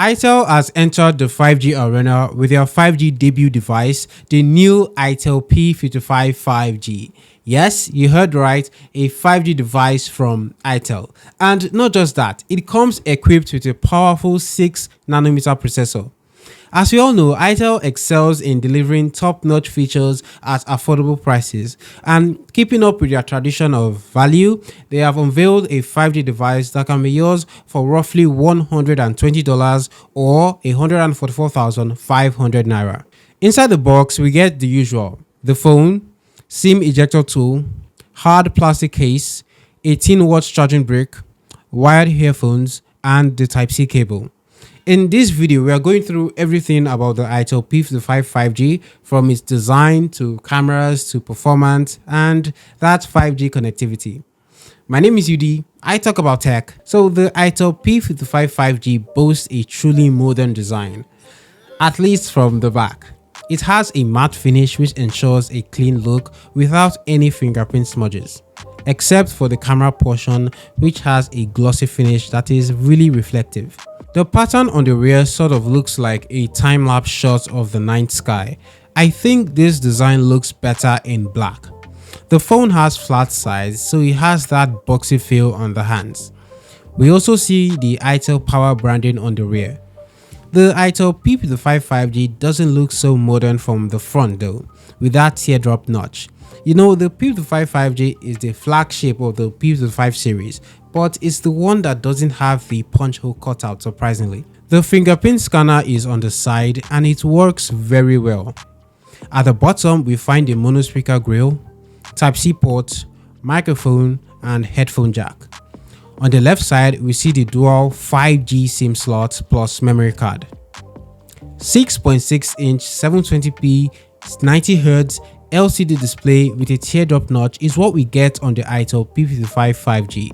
itel has entered the 5G arena with their 5G debut device, the new itel P55 5G. Yes, you heard right, a 5G device from itel. And not just that, it comes equipped with a powerful 6nm processor. As we all know, itel excels in delivering top-notch features at affordable prices, and keeping up with their tradition of value, they have unveiled a 5G device that can be yours for roughly $120 or 144,500 naira. Inside the box, we get the usual: the phone, SIM ejector tool, hard plastic case, 18-watt charging brick, wired earphones, and the Type-C cable. In this video, we are going through everything about the itel P55 5G, from its design to cameras to performance and that 5G connectivity. My name is UD, I talk about tech. So the itel P55 5G boasts a truly modern design, at least from the back. It has a matte finish which ensures a clean look without any fingerprint smudges, except for the camera portion, which has a glossy finish that is really reflective. The pattern on the rear sort of looks like a time-lapse shot of the night sky. I think this design looks better in black. The phone has flat sides, so it has that boxy feel on the hands. We also see the itel power branding on the rear. The itel P55 5G doesn't look so modern from the front though, with that teardrop notch. You know, the P55 5G is the flagship of the P55 series, but it's the one that doesn't have the punch hole cutout, surprisingly. The fingerprint scanner is on the side and it works very well. At the bottom, we find the mono speaker grille, Type-C port, microphone, and headphone jack. On the left side, we see the dual 5G SIM slot plus memory card. 6.6-inch 720p 90Hz LCD display with a teardrop notch is what we get on the itel P55 5G.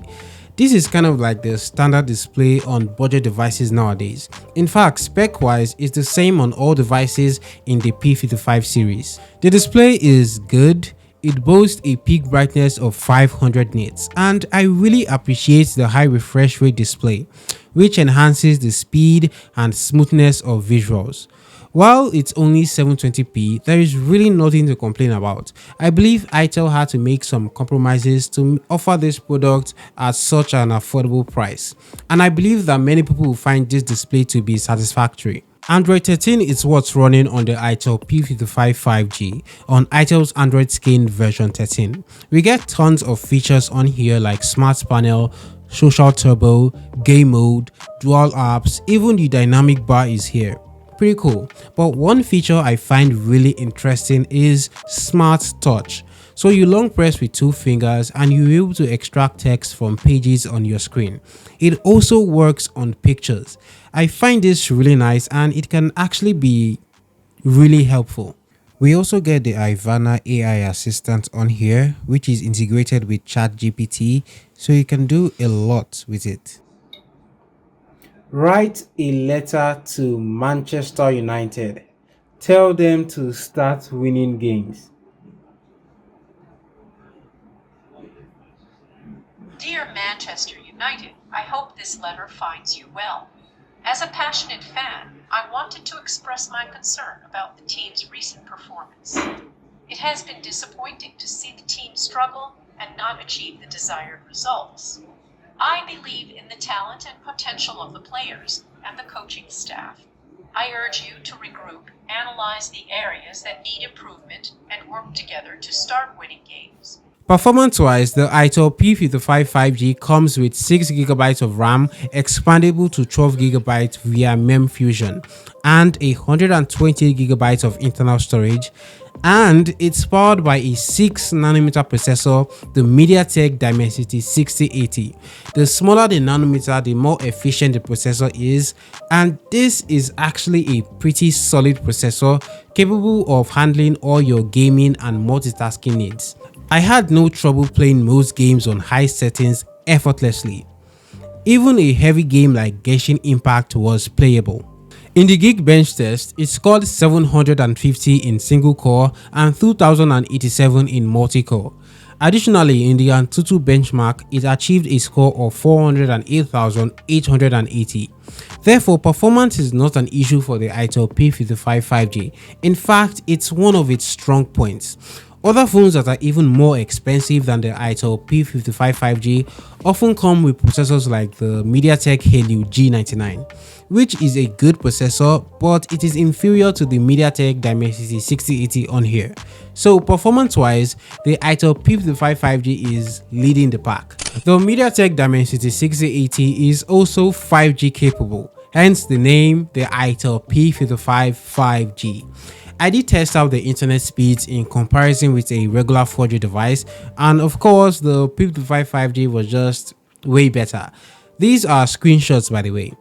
This is kind of like the standard display on budget devices nowadays. In fact, spec-wise, it's the same on all devices in the P55 series. The display is good. It boasts a peak brightness of 500 nits, and I really appreciate the high refresh rate display, which enhances the speed and smoothness of visuals. While it's only 720p, there is really nothing to complain about. I believe itel had to make some compromises to offer this product at such an affordable price, and I believe that many people will find this display to be satisfactory. Android 13 is what's running on the itel P55 5G on itel's Android Skin version 13. We get tons of features on here like Smart Panel, Social Turbo, Game Mode, Dual Apps, even the dynamic bar is here. Pretty cool. But one feature I find really interesting is Smart Touch. So you long press with 2 fingers and you're able to extract text from pages on your screen. It also works on pictures. I find this really nice and it can actually be really helpful. We also get the Ivana AI assistant on here, which is integrated with ChatGPT, so you can do a lot with it. Write a letter to Manchester United. Tell them to start winning games. Dear Manchester United, I hope this letter finds you well. As a passionate fan, I wanted to express my concern about the team's recent performance. It has been disappointing to see the team struggle and not achieve the desired results. I believe in the talent and potential of the players and the coaching staff. I urge you to regroup, analyze the areas that need improvement, and work together to start winning games. Performance-wise, the itel P55 5G comes with 6GB of RAM, expandable to 12GB via MEM fusion, and 128GB of internal storage, and it's powered by a 6nm processor, the MediaTek Dimensity 6080. The smaller the nanometer, the more efficient the processor is, and this is actually a pretty solid processor capable of handling all your gaming and multitasking needs. I had no trouble playing most games on high settings effortlessly. Even a heavy game like Genshin Impact was playable. In the Geekbench test, it scored 750 in single core and 2087 in multi-core. Additionally, in the Antutu benchmark, it achieved a score of 408,880. Therefore, performance is not an issue for the itel P55 5G. In fact, it's one of its strong points. Other phones that are even more expensive than the itel P55 5G often come with processors like the MediaTek Helio G99, which is a good processor, but it is inferior to the MediaTek Dimensity 6080 on here. So performance-wise, the itel P55 5G is leading the pack. The MediaTek Dimensity 6080 is also 5G capable, hence the name the itel P55 5G. I did test out the internet speeds in comparison with a regular 4G device, and of course the P55 5G was just way better. These are screenshots, by the way.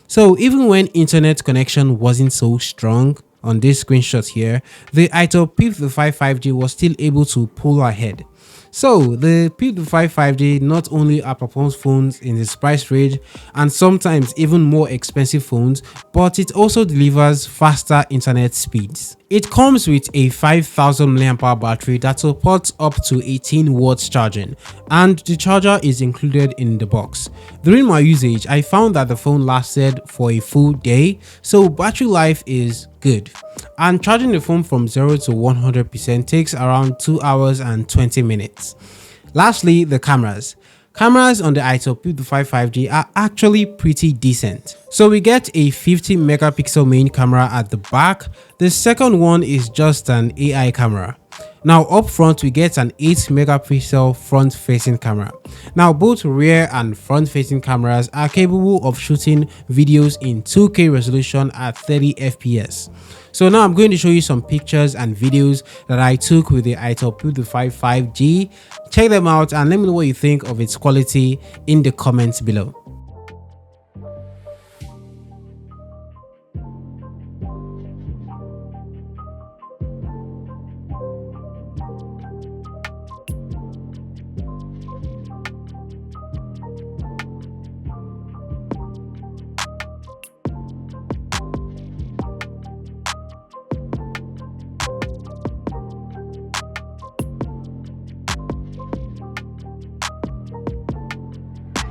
So even when internet connection wasn't so strong on this screenshot here, the itel P55 5G was still able to pull ahead. So the P55 5G not only outperforms phones in this price range and sometimes even more expensive phones, but it also delivers faster internet speeds. It comes with a 5000 mAh battery that supports up to 18 watts charging, and the charger is included in the box. During my usage, I found that the phone lasted for a full day, so battery life is good. And charging the phone from 0 to 100% takes around 2 hours and 20 minutes. Lastly, the cameras. Cameras on the itel P55 5G are actually pretty decent. So we get a 50 megapixel main camera at the back. The second one is just an AI camera. Now up front we get an 8 megapixel front facing camera. Now both rear and front facing cameras are capable of shooting videos in 2K resolution at 30 fps. So now I'm going to show you some pictures and videos that I took with the itel P55 5G. Check them out and let me know what you think of its quality in the comments below.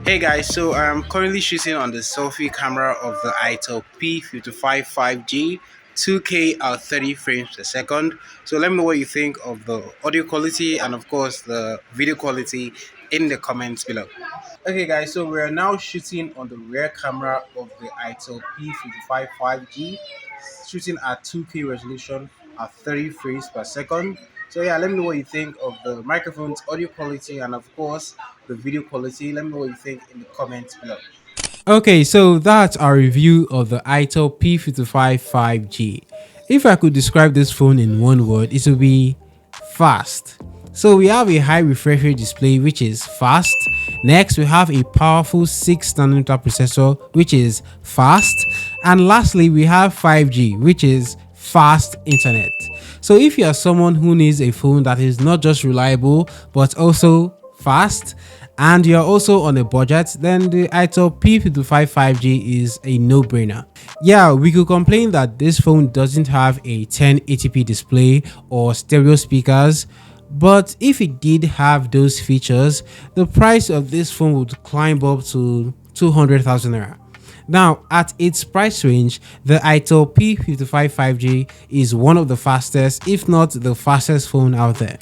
Hey guys, so I'm currently shooting on the selfie camera of the itel P55 5G, 2K at 30 frames per second. So let me know what you think of the audio quality and of course the video quality in the comments below. Okay guys, so we're now shooting on the rear camera of the itel P55 5G, shooting at 2K resolution at 30 frames per second. So yeah, let me know what you think of the microphone's audio quality and of course the video quality. Let me know what you think in the comments below. Okay, so that's our review of the itel P55 5G. If I could describe this phone in one word, it would be fast. So we have a high refresh rate display, which is fast. Next, we have a powerful 6 nanometer processor, which is fast. And lastly, we have 5G, which is fast internet. So if you are someone who needs a phone that is not just reliable, but also fast, and you're also on a budget, then the itel P55 5G is a no-brainer. Yeah, we could complain that this phone doesn't have a 1080p display or stereo speakers, but if it did have those features, the price of this phone would climb up to 200,000 naira. Now, at its price range, the itel P55 5G is one of the fastest, if not the fastest phone out there.